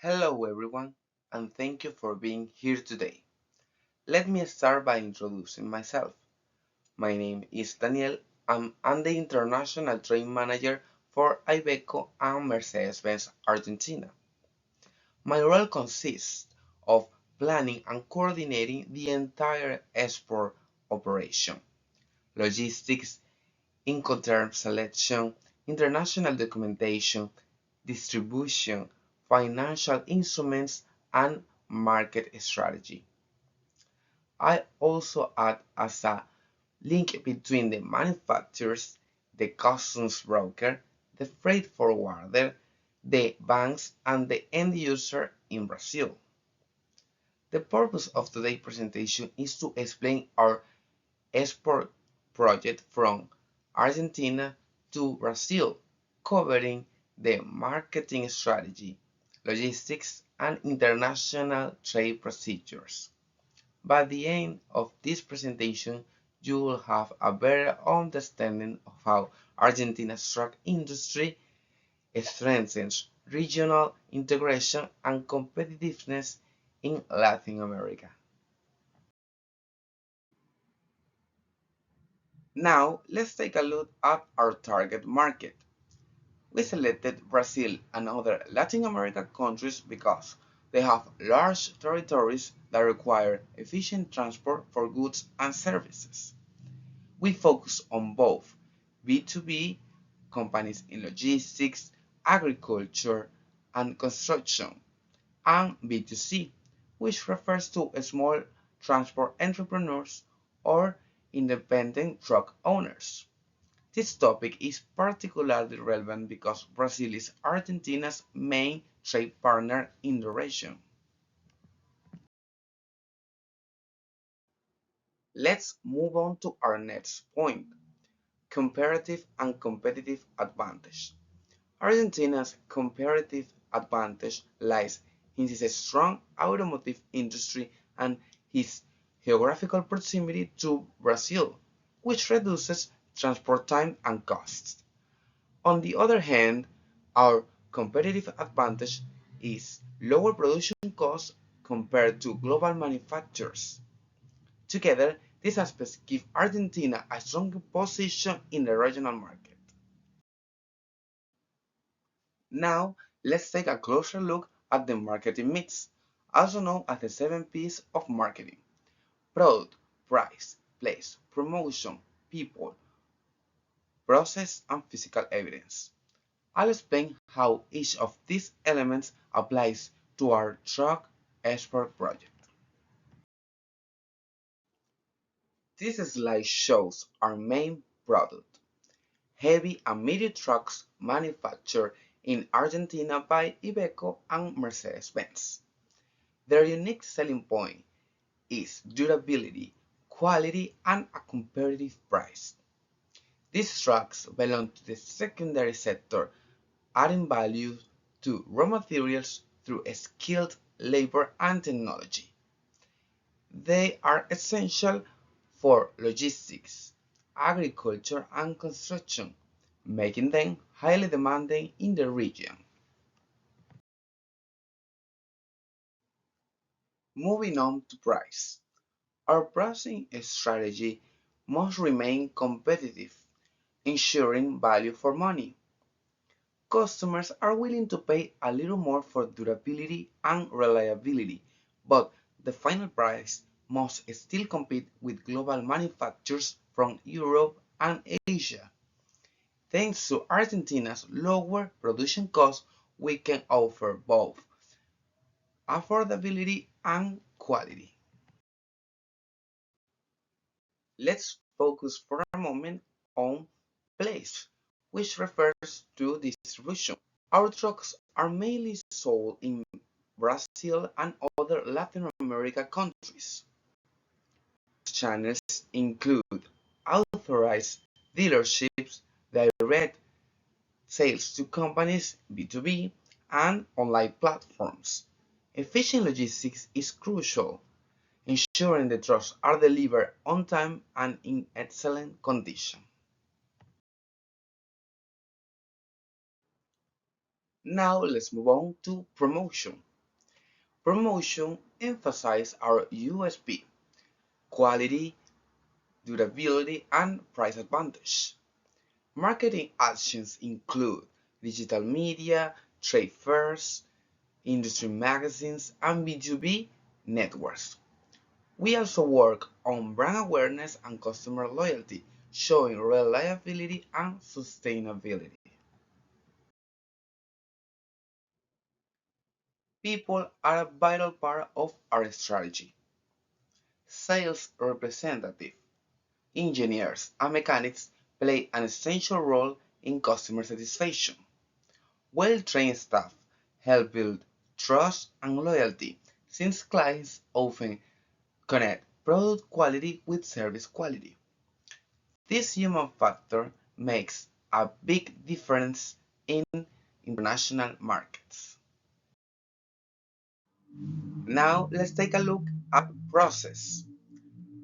Hello everyone, and thank you for being here today. Let me start by introducing myself. My name is Daniel, and I'm the International Trade Manager for Ibeco and Mercedes-Benz Argentina. My role consists of planning and coordinating the entire export operation, logistics, Incoterm selection, international documentation, distribution, financial instruments, and market strategy. I also act as a link between the manufacturers, the customs broker, the freight forwarder, the banks, and the end user in Brazil. The purpose of today's presentation is to explain our export project from Argentina to Brazil, covering the marketing strategy, logistics, and international trade procedures. By the end of this presentation, you will have a better understanding of how Argentina's truck industry strengthens regional integration and competitiveness in Latin America. Now, let's take a look at our target market. We selected Brazil and other Latin American countries because they have large territories that require efficient transport for goods and services. We focus on both B2B, companies in logistics, agriculture, and construction, and B2C, which refers to small transport entrepreneurs or independent truck owners. This topic is particularly relevant because Brazil is Argentina's main trade partner in the region. Let's move on to our next point, comparative and competitive advantage. Argentina's comparative advantage lies in its strong automotive industry and its geographical proximity to Brazil, which reduces transport time and costs. On the other hand, our competitive advantage is lower production costs compared to global manufacturers. Together, these aspects give Argentina a strong position in the regional market. Now, let's take a closer look at the marketing mix, also known as the 7 P's of marketing: product, price, place, promotion, people, process, and physical evidence. I'll explain how each of these elements applies to our truck export project. This slide shows our main product, heavy and medium trucks manufactured in Argentina by Iveco and Mercedes-Benz. Their unique selling point is durability, quality, and a competitive price. These trucks belong to the secondary sector, adding value to raw materials through skilled labor and technology. They are essential for logistics, agriculture, and construction, making them highly demanding in the region. Moving on to price. Our pricing strategy must remain competitive, ensuring value for money. Customers are willing to pay a little more for durability and reliability, but the final price must still compete with global manufacturers from Europe and Asia. Thanks to Argentina's lower production costs, we can offer both affordability and quality. Let's focus for a moment on place, which refers to distribution. Our trucks are mainly sold in Brazil and other Latin America countries. Channels include authorized dealerships, direct sales to companies B2B, and online platforms. Efficient logistics is crucial, ensuring the trucks are delivered on time and in excellent condition. Now let's move on to promotion. Promotion emphasizes our USP, quality, durability, and price advantage. Marketing actions include digital media, trade fairs, industry magazines, and B2B networks. We also work on brand awareness and customer loyalty, showing reliability and sustainability. People are a vital part of our strategy. Sales representatives, engineers, and mechanics play an essential role in customer satisfaction. Well-trained staff help build trust and loyalty, since clients often connect product quality with service quality. This human factor makes a big difference in international markets. Now let's take a look at process.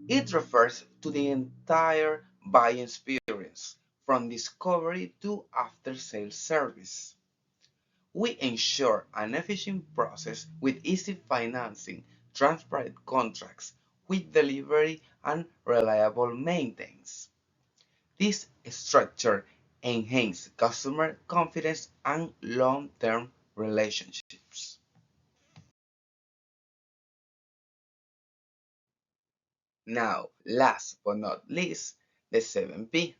It refers to the entire buying experience, from discovery to after-sales service. We ensure an efficient process with easy financing, transparent contracts, quick delivery, and reliable maintenance. This structure enhances customer confidence and long-term relationships. Now, last but not least, the 7P,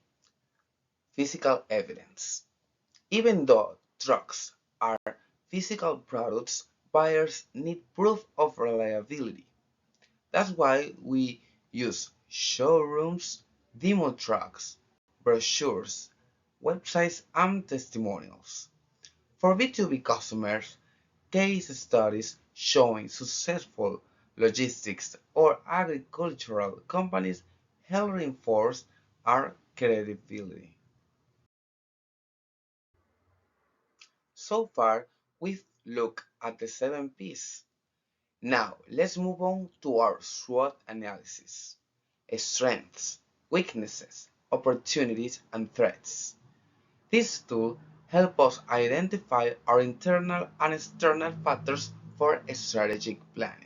physical evidence. Even though trucks are physical products, buyers need proof of reliability. That's why we use showrooms, demo trucks, brochures, websites, and testimonials. For B2B customers, case studies showing successful logistics or agricultural companies help reinforce our credibility. So far, we've looked at the 7Ps. Now, let's move on to our SWOT analysis. Strengths, weaknesses, opportunities, and threats. This tool helps us identify our internal and external factors for strategic planning.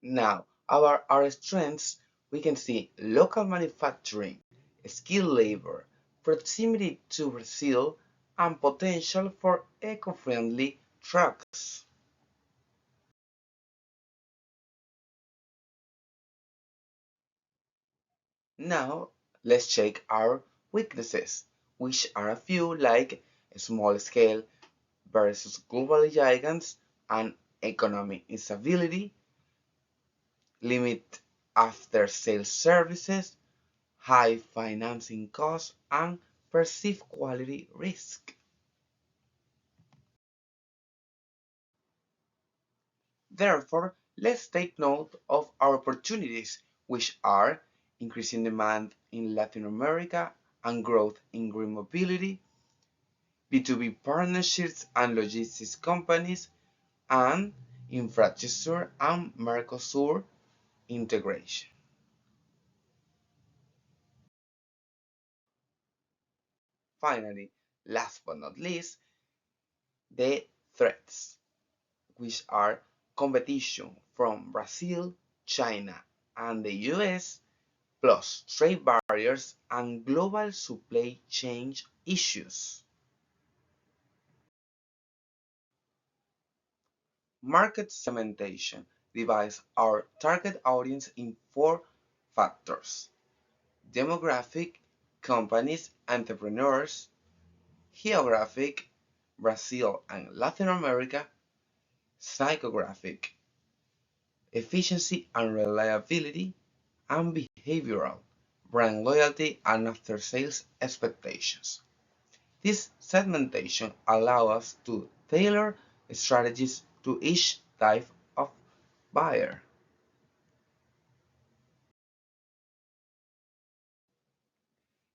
Now, our strengths, we can see local manufacturing, skilled labor, proximity to Brazil, and potential for eco-friendly trucks. Now, let's check our weaknesses, which are a few like small scale versus global giants and economic instability, limit after sales services, high financing costs, and perceived quality risk. Therefore, let's take note of our opportunities, which are increasing demand in Latin America and growth in green mobility, B2B partnerships and logistics companies, and infrastructure and Mercosur integration. Finally, last but not least, the threats, which are competition from Brazil, China, and the US, plus trade barriers and global supply chain issues. Market segmentation divides our target audience in four factors: demographic, companies, entrepreneurs; geographic, Brazil and Latin America; psychographic, efficiency and reliability; and behavioral, brand loyalty and after-sales expectations. This segmentation allows us to tailor strategies to each type of buyer.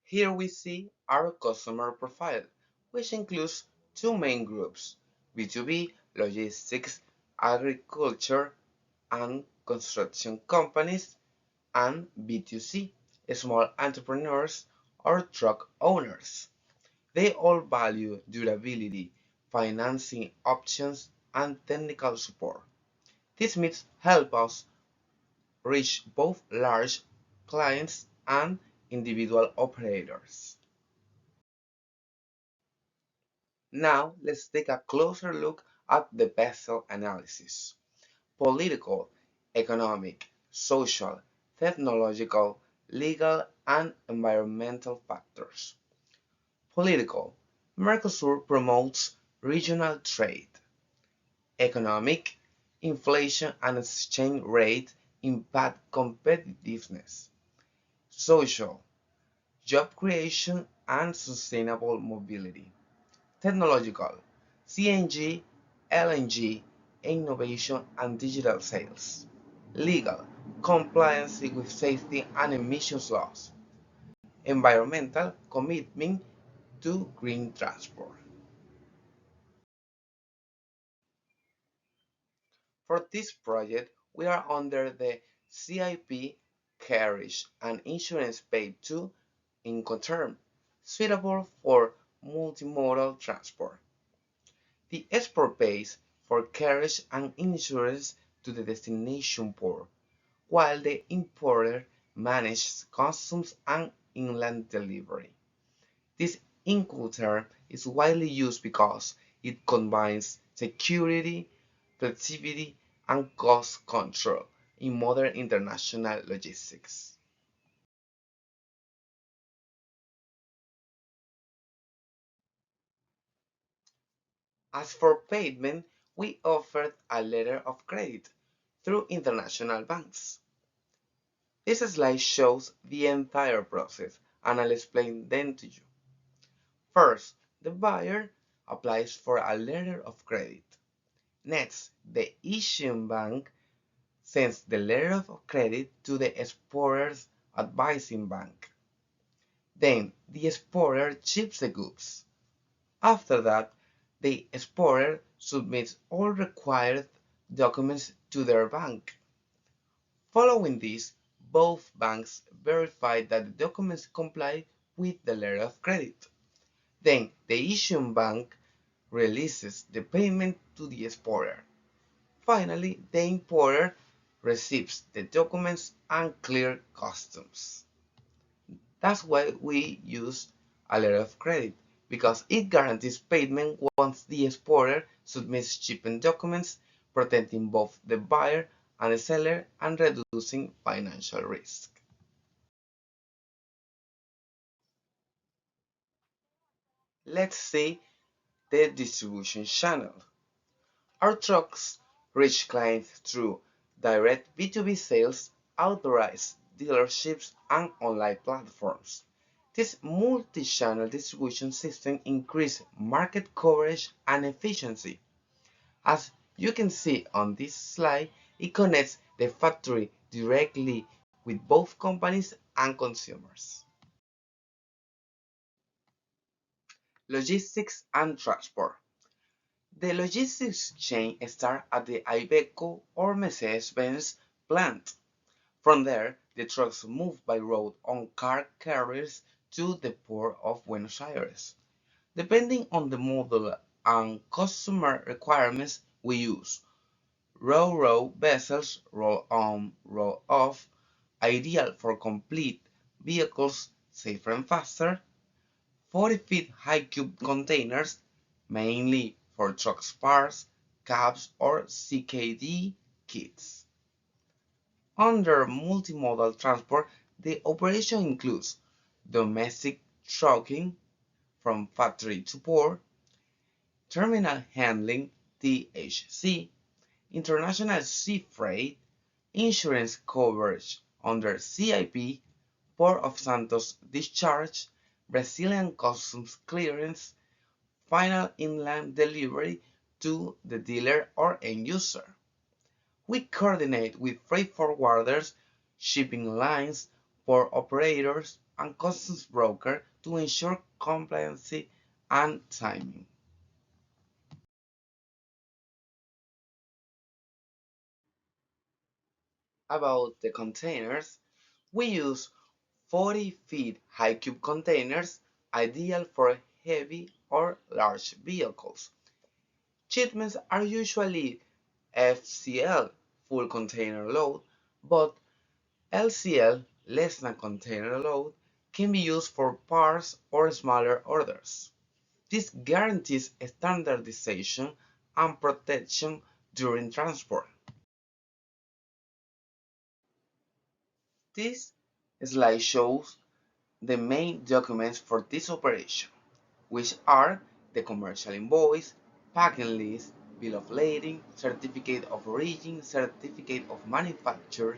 Here we see our customer profile, which includes two main groups: B2B, logistics, agriculture, and construction companies, and B2C, small entrepreneurs or truck owners. They all value durability, financing options, and technical support. These meets help us reach both large clients and individual operators. Now let's take a closer look at the vessel analysis. Political, economic, social, technological, legal, and environmental factors. Political. Mercosur promotes regional trade. Economic. Inflation and exchange rate impact competitiveness. Social. Job creation and sustainable mobility. Technological. CNG, LNG, innovation and digital sales. Legal. Compliance with safety and emissions laws. Environmental commitment to green transport. For this project, we are under the CIP carriage and insurance paid to Incoterm, suitable for multimodal transport. The export pays for carriage and insurance to the destination port, while the importer manages customs and inland delivery. This Incoterm is widely used because it combines security, flexibility, and cost control in modern international logistics. As for payment, we offered a letter of credit through international banks. This slide shows the entire process, and I'll explain them to you. First, the buyer applies for a letter of credit. Next, the issuing bank sends the letter of credit to the exporter's advising bank. Then the exporter ships the goods. After that, the exporter submits all required documents to their bank. Following this, both banks verify that the documents comply with the letter of credit. Then the issuing bank releases the payment to the exporter. Finally, the importer receives the documents and clears customs. That's why we use a letter of credit, because it guarantees payment once the exporter submits shipping documents, protecting both the buyer and the seller and reducing financial risk. Let's see the distribution channel. Our trucks reach clients through direct B2B sales, authorized dealerships, and online platforms. This multi-channel distribution system increases market coverage and efficiency. As you can see on this slide, it connects the factory directly with both companies and consumers. Logistics and transport. The logistics chain starts at the Iveco or Mercedes-Benz plant. From there, the trucks move by road on car carriers to the port of Buenos Aires. Depending on the model and customer requirements, we use row vessels, roll on, roll off, ideal for complete vehicles, safer and faster, 40 feet high cube containers, mainly for truck parts, cabs, or CKD kits. Under multimodal transport, the operation includes domestic trucking from factory to port, terminal handling (THC), international sea freight, insurance coverage under CIP, Port of Santos discharge, Brazilian customs clearance, final inland delivery to the dealer or end user. We coordinate with freight forwarders, shipping lines, port operators, and customs broker to ensure compliance and timing. About the containers, we use 40 feet high cube containers, ideal for heavy or large vehicles. Shipments are usually FCL, full container load, but LCL, less than container load, can be used for parts or smaller orders. This guarantees standardization and protection during transport. This slide shows the main documents for this operation, which are the commercial invoice, packing list, bill of lading, certificate of origin, certificate of manufacture,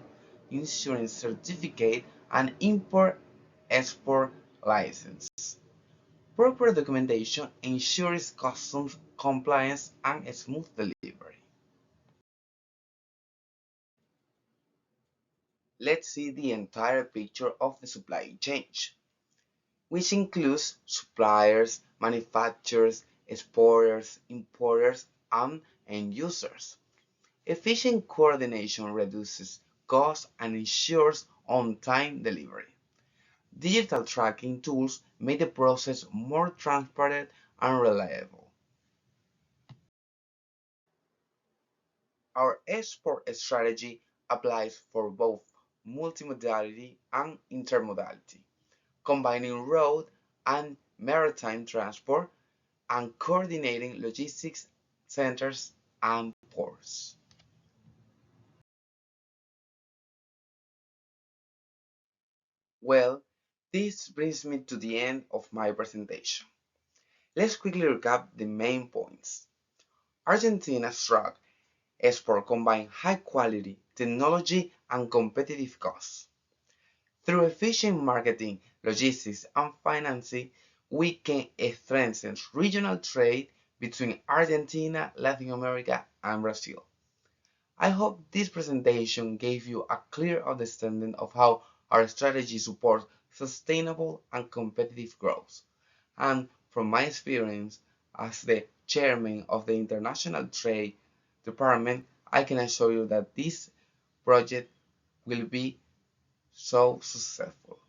insurance certificate, and import-export license. Proper documentation ensures customs compliance and smooth delivery. Let's see the entire picture of the supply chain, which includes suppliers, manufacturers, exporters, importers, and end users. Efficient coordination reduces costs and ensures on-time delivery. Digital tracking tools make the process more transparent and reliable. Our export strategy applies for both multimodality and intermodality, combining road and maritime transport and coordinating logistics centers and ports. Well, this brings me to the end of my presentation. Let's quickly recap the main points. Argentina's truck export combine high quality, technology, and competitive costs. Through efficient marketing, logistics, and financing, we can strengthen regional trade between Argentina, Latin America, and Brazil. I hope this presentation gave you a clear understanding of how our strategy supports sustainable and competitive growth. And from my experience as the chairman of the International Trade Department, I can assure you that this project will be so successful.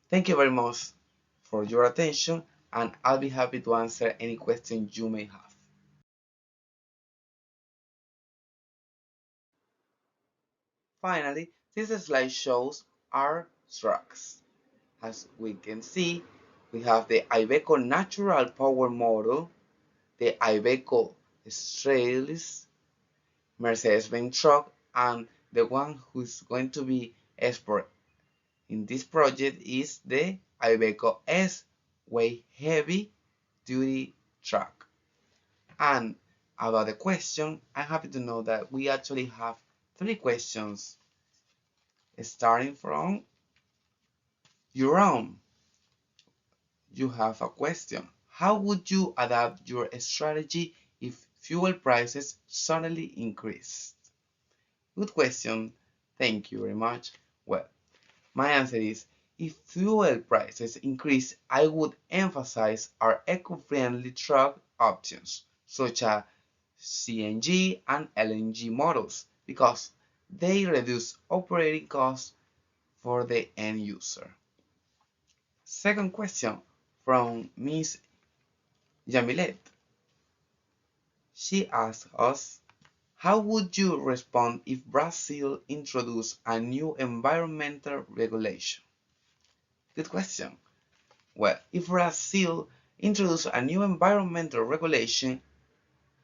Thank you very much for your attention, and I'll be happy to answer any questions you may have. Finally, this slide shows our trucks. As we can see, we have the Iveco Natural Power model, the Iveco Stralis, Mercedes-Benz truck, and the one who's going to be export in this project is the Iveco S way heavy duty truck. And about the question, I'm happy to know that we actually have three questions starting from your own. You have a question. How would you adapt your strategy if fuel prices suddenly increased? Good question. Thank you very much. Well, my answer is if fuel prices increase, I would emphasize our eco-friendly truck options, such as CNG and LNG models, because they reduce operating costs for the end user. Second question from Miss Jamilet. She asked us, how would you respond if Brazil introduced a new environmental regulation? Good question. Well, if Brazil introduced a new environmental regulation,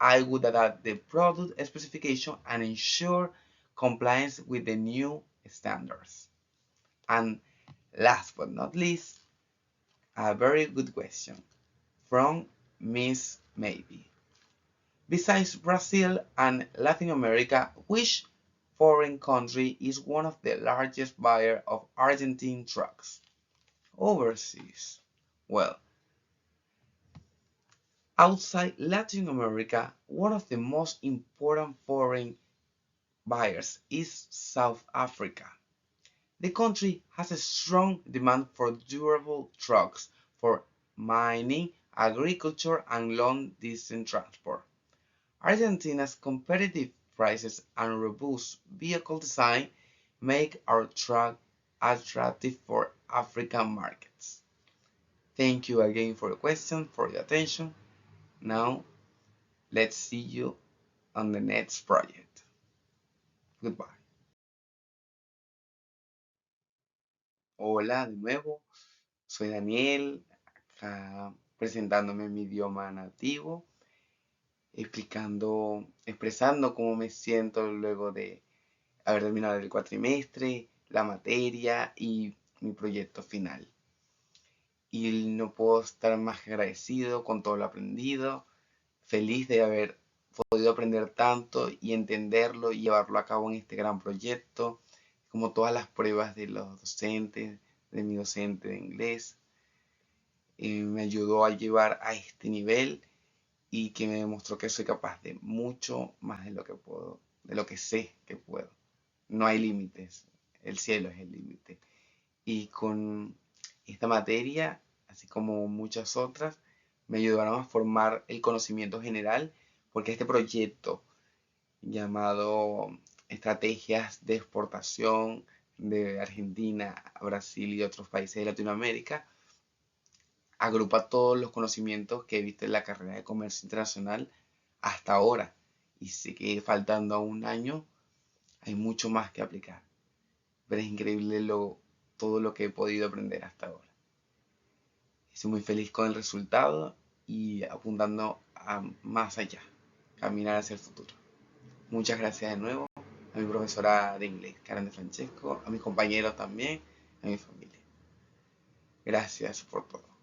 I would adapt the product specification and ensure compliance with the new standards. And last but not least, a very good question from Miss Maybe. Besides Brazil and Latin America, which foreign country is one of the largest buyers of Argentine trucks? Overseas. Well, outside Latin America, one of the most important foreign buyers is South Africa. The country has a strong demand for durable trucks for mining, agriculture, and long-distance transport. Argentina's competitive prices and robust vehicle design make our truck attractive for African markets. Thank you again for your question, for your attention. Now, Let's see you on the next project. Goodbye. Hola de nuevo, soy Daniel, acá presentándome en mi idioma nativo, expresando cómo me siento luego de haber terminado el cuatrimestre, la materia y mi proyecto final. Y no puedo estar más agradecido con todo lo aprendido, feliz de haber podido aprender tanto y entenderlo y llevarlo a cabo en este gran proyecto, como todas las pruebas de los docentes, de mi docente de inglés, me ayudó a llevar a este nivel y que me demostró que soy capaz de mucho más de lo que puedo, de lo que sé que puedo. No hay límites, el cielo es el límite. Y con esta materia, así como muchas otras, me ayudaron a formar el conocimiento general, porque este proyecto llamado Estrategias de Exportación de Argentina a Brasil y otros países de Latinoamérica agrupa todos los conocimientos que he visto en la carrera de comercio internacional hasta ahora. Y sé que faltando a un año hay mucho más que aplicar. Pero es increíble todo lo que he podido aprender hasta ahora. Estoy muy feliz con el resultado y apuntando a más allá, caminar hacia el futuro. Muchas gracias de nuevo a mi profesora de inglés, Karen de Francesco, a mis compañeros también, a mi familia. Gracias por todo.